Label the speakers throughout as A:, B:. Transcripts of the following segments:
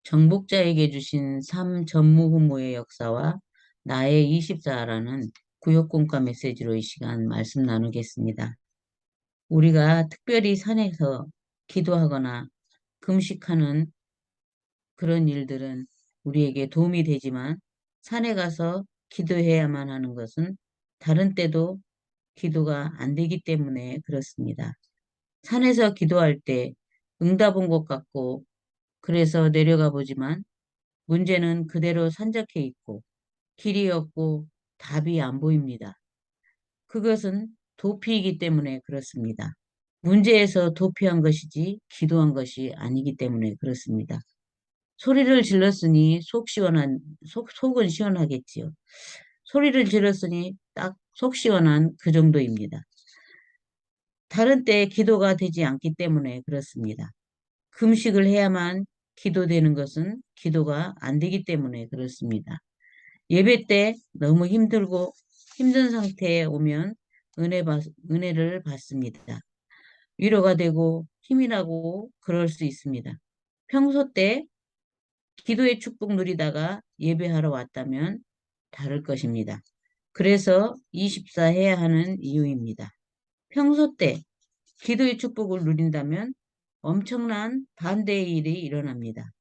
A: 정복자에게 주신 삶 전무후무의 역사와 나의 24라는 구역공과 메시지로 이 시간 말씀 나누겠습니다. 우리가 특별히 산에서 기도하거나 금식하는 그런 일들은 우리에게 도움이 되지만 산에 가서 기도해야만 하는 것은 다른 때도 기도가 안 되기 때문에 그렇습니다. 산에서 기도할 때 응답 온 것 같고 그래서 내려가 보지만 문제는 그대로 산적해 있고 길이 없고 답이 안 보입니다. 그것은 도피이기 때문에 그렇습니다. 문제에서 도피한 것이지 기도한 것이 아니기 때문에 그렇습니다. 소리를 질렀으니 속은 시원하겠지요. 소리를 질렀으니 딱 속 시원한 그 정도입니다. 다른 때 기도가 되지 않기 때문에 그렇습니다. 금식을 해야만 기도되는 것은 기도가 안 되기 때문에 그렇습니다. 예배 때 너무 힘들고 힘든 상태에 오면 은혜를 받습니다. 위로가 되고 힘이 나고 그럴 수 있습니다. 평소 때 기도의 축복 누리다가 예배하러 왔다면 다를 것입니다. 그래서 24 해야 하는 이유입니다. 평소 때 기도의 축복을 누린다면 엄청난 반대의 일이 일어납니다.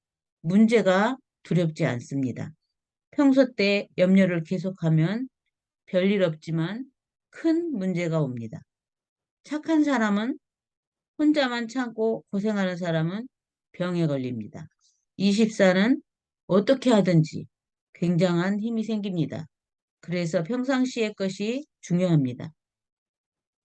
A: 문제가 두렵지 않습니다. 평소 때 염려를 계속하면 별일 없지만 큰 문제가 옵니다. 착한 사람은 혼자만 참고 고생하는 사람은 병에 걸립니다. 24는 어떻게 하든지 굉장한 힘이 생깁니다. 그래서 평상시의 것이 중요합니다.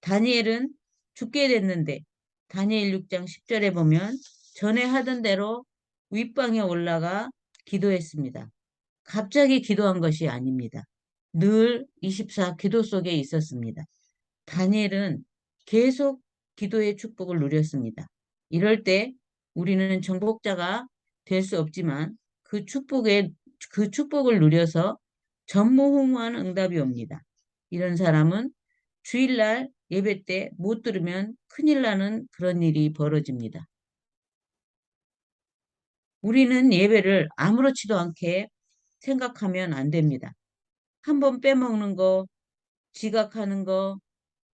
A: 다니엘은 죽게 됐는데 다니엘 6장 10절에 보면 전에 하던 대로 윗방에 올라가 기도했습니다. 갑자기 기도한 것이 아닙니다. 늘 24 기도 속에 있었습니다. 다니엘은 계속 기도의 축복을 누렸습니다. 이럴 때 우리는 정복자가 될 수 없지만 그 축복을 누려서 전무후무한 응답이 옵니다. 이런 사람은 주일날 예배 때 못 들으면 큰일 나는 그런 일이 벌어집니다. 우리는 예배를 아무렇지도 않게 생각하면 안 됩니다. 한번 빼먹는 거, 지각하는 거,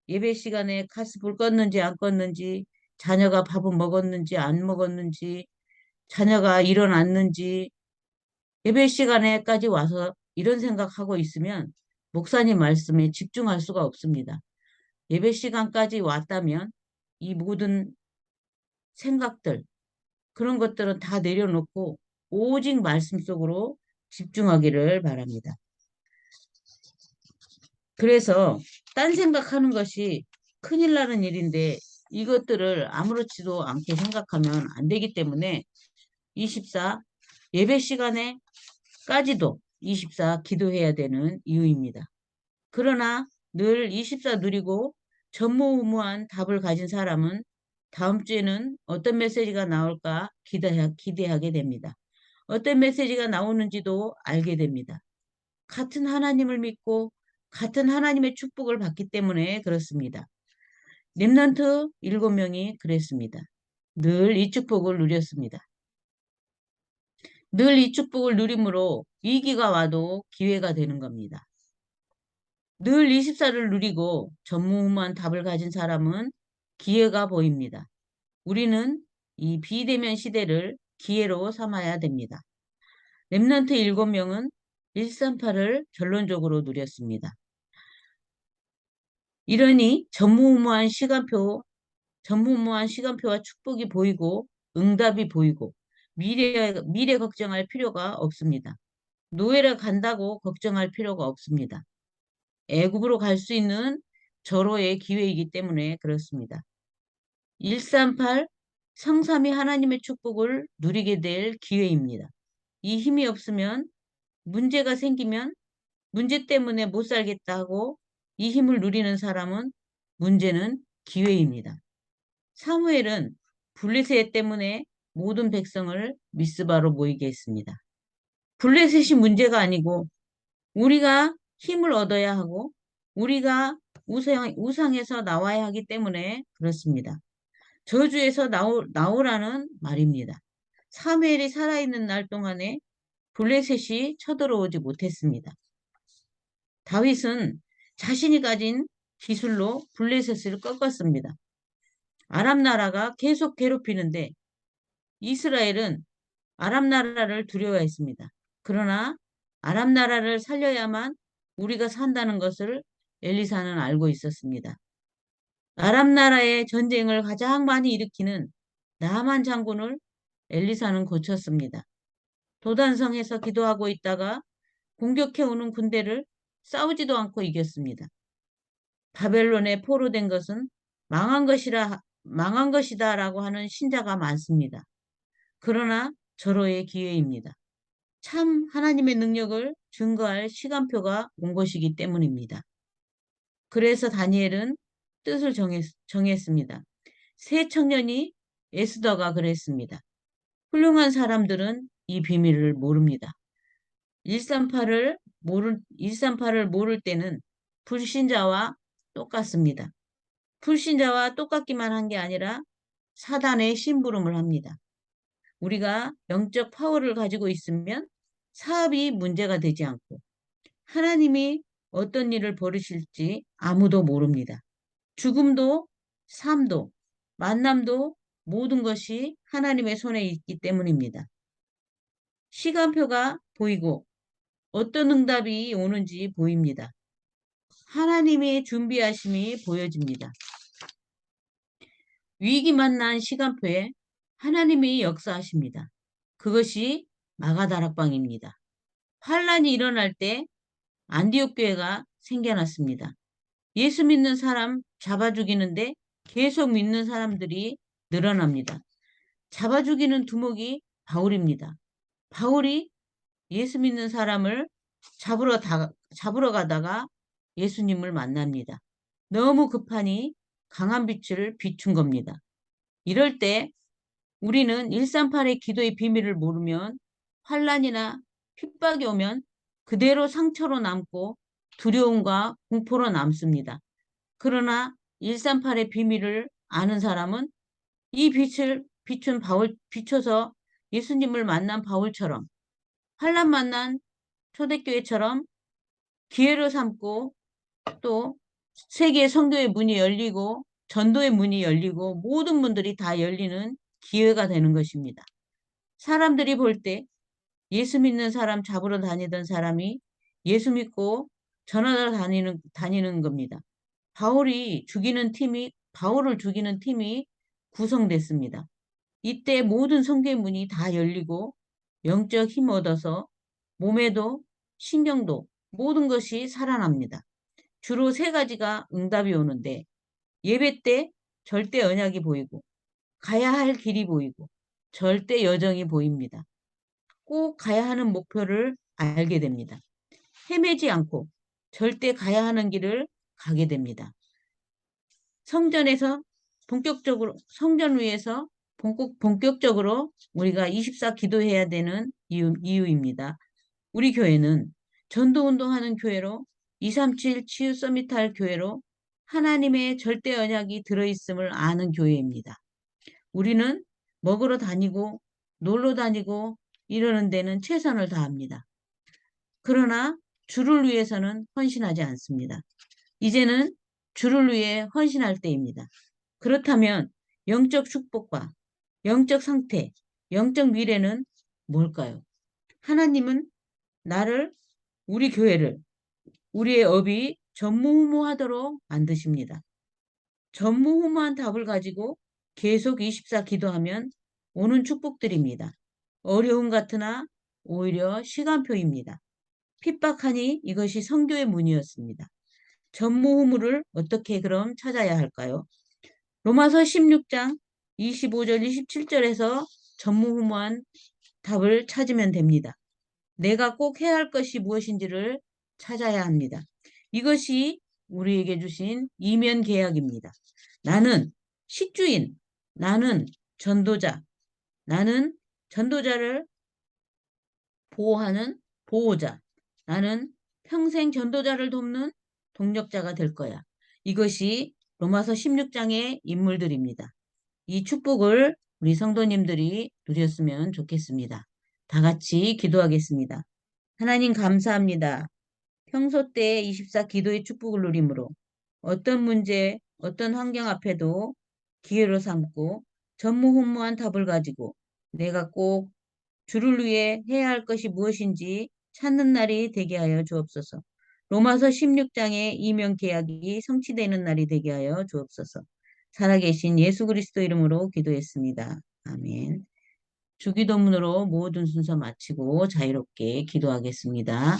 A: 예배 시간에 가스불 껐는지 안 껐는지, 자녀가 밥은 먹었는지 안 먹었는지, 자녀가 일어났는지, 예배 시간에까지 와서 이런 생각하고 있으면 목사님 말씀에 집중할 수가 없습니다. 예배 시간까지 왔다면 이 모든 생각들, 그런 것들은 다 내려놓고 오직 말씀 속으로 집중하기를 바랍니다. 그래서 딴 생각하는 것이 큰일 나는 일인데 이것들을 아무렇지도 않게 생각하면 안 되기 때문에 24 예배 시간에까지도 24 기도해야 되는 이유입니다. 그러나 늘 24 누리고 전무후무한 답을 가진 사람은 다음 주에는 어떤 메시지가 나올까 기대하게 됩니다. 어떤 메시지가 나오는지도 알게 됩니다. 같은 하나님을 믿고 같은 하나님의 축복을 받기 때문에 그렇습니다. 렘넌트 7명이 그랬습니다. 늘 이 축복을 누렸습니다. 늘 이 축복을 누림으로 위기가 와도 기회가 되는 겁니다. 늘 24를 누리고 전무후무한 답을 가진 사람은 기회가 보입니다. 우리는 이 비대면 시대를 기회로 삼아야 됩니다. 렘넌트 7명은 138을 결론적으로 누렸습니다. 이러니 전무후무한 시간표와 축복이 보이고 응답이 보이고 미래 걱정할 필요가 없습니다. 노예를 간다고 걱정할 필요가 없습니다. 애굽으로 갈 수 있는 절호의 기회이기 때문에 그렇습니다. 138 성삼위 하나님의 축복을 누리게 될 기회입니다. 이 힘이 없으면 문제가 생기면 문제 때문에 못 살겠다 하고 이 힘을 누리는 사람은 문제는 기회입니다. 사무엘은 블레셋 때문에 모든 백성을 미스바로 모이게 했습니다. 블레셋이 문제가 아니고 우리가 힘을 얻어야 하고 우리가 우상에서 나와야 하기 때문에 그렇습니다. 저주에서 나오라는 말입니다. 사무엘이 살아있는 날 동안에 블레셋이 쳐들어오지 못했습니다. 다윗은 자신이 가진 기술로 블레셋을 꺾었습니다. 아람 나라가 계속 괴롭히는데 이스라엘은 아람 나라를 두려워했습니다. 그러나 아람 나라를 살려야만 우리가 산다는 것을 엘리사는 알고 있었습니다. 아람 나라의 전쟁을 가장 많이 일으키는 나만 장군을 엘리사는 고쳤습니다. 도단성에서 기도하고 있다가 공격해오는 군대를 싸우지도 않고 이겼습니다. 바벨론에 포로된 것은 망한 것이다라고 하는 신자가 많습니다. 그러나 절호의 기회입니다. 참 하나님의 능력을 증거할 시간표가 온 것이기 때문입니다. 그래서 다니엘은 뜻을 정했습니다. 새 청년이 에스더가 그랬습니다. 훌륭한 사람들은 이 비밀을 모릅니다. 138을 모를 때는 불신자와 똑같습니다. 불신자와 똑같기만 한 게 아니라 사단의 심부름을 합니다. 우리가 영적 파워를 가지고 있으면 사업이 문제가 되지 않고 하나님이 어떤 일을 벌이실지 아무도 모릅니다. 죽음도 삶도 만남도 모든 것이 하나님의 손에 있기 때문입니다. 시간표가 보이고 어떤 응답이 오는지 보입니다. 하나님의 준비하심이 보여집니다. 위기 만난 시간표에 하나님이 역사하십니다. 그것이 마가다락방입니다. 환란이 일어날 때 안디옥 교회가 생겨났습니다. 예수 믿는 사람 잡아 죽이는데 계속 믿는 사람들이 늘어납니다. 잡아 죽이는 두목이 바울입니다. 바울이 예수 믿는 사람을 잡으러 가다가 예수님을 만납니다. 너무 급하니 강한 빛을 비춘 겁니다. 이럴 때 우리는 138의 기도의 비밀을 모르면 환란이나 핍박이 오면 그대로 상처로 남고 두려움과 공포로 남습니다. 그러나 138의 비밀을 아는 사람은 이 빛을 비춰서 예수님을 만난 바울처럼 환란 만난 초대교회처럼 기회로 삼고 또 세계 선교의 문이 열리고 전도의 문이 열리고 모든 문들이 다 열리는 기회가 되는 것입니다. 사람들이 볼 때 예수 믿는 사람 잡으러 다니던 사람이 예수 믿고 전하러 다니는 겁니다. 바울을 죽이는 팀이 구성됐습니다. 이때 모든 성교의 문이 다 열리고 영적 힘 얻어서 몸에도 신경도 모든 것이 살아납니다. 주로 세 가지가 응답이 오는데 예배 때 절대 언약이 보이고 가야 할 길이 보이고 절대 여정이 보입니다. 꼭 가야 하는 목표를 알게 됩니다. 헤매지 않고 절대 가야 하는 길을 가게 됩니다. 성전 위에서 본격적으로 우리가 24 기도해야 되는 이유입니다. 우리 교회는 전도운동하는 교회로 237 치유 서밋할 교회로 하나님의 절대 언약이 들어있음을 아는 교회입니다. 우리는 먹으러 다니고 놀러 다니고 이러는 데는 최선을 다합니다. 그러나 주를 위해서는 헌신하지 않습니다. 이제는 주를 위해 헌신할 때입니다. 그렇다면 영적 축복과 영적 상태, 영적 미래는 뭘까요? 하나님은 나를, 우리 교회를, 우리의 업이 전무후무하도록 만드십니다. 전무후무한 답을 가지고 계속 24 기도하면 오는 축복들입니다. 어려움 같으나 오히려 시간표입니다. 핍박하니 이것이 선교의 문이었습니다. 전무후무를 어떻게 그럼 찾아야 할까요? 로마서 16장 25절 27절에서 전무후무한 답을 찾으면 됩니다. 내가 꼭 해야 할 것이 무엇인지를 찾아야 합니다. 이것이 우리에게 주신 이면 계약입니다. 나는 식주인, 나는 전도자, 나는 전도자를 보호하는 보호자, 나는 평생 전도자를 돕는 동력자가 될 거야. 이것이 로마서 16장의 인물들입니다. 이 축복을 우리 성도님들이 누렸으면 좋겠습니다. 다 같이 기도하겠습니다. 하나님 감사합니다. 평소 때 24 기도의 축복을 누림으로 어떤 문제, 어떤 환경 앞에도 기회로 삼고 전무후무한 답을 가지고 내가 꼭 주를 위해 해야 할 것이 무엇인지 찾는 날이 되게 하여 주옵소서. 로마서 16장의 이명 계약이 성취되는 날이 되게 하여 주옵소서. 살아계신 예수 그리스도 이름으로 기도했습니다. 아멘. 주기도문으로 모든 순서 마치고 자유롭게 기도하겠습니다.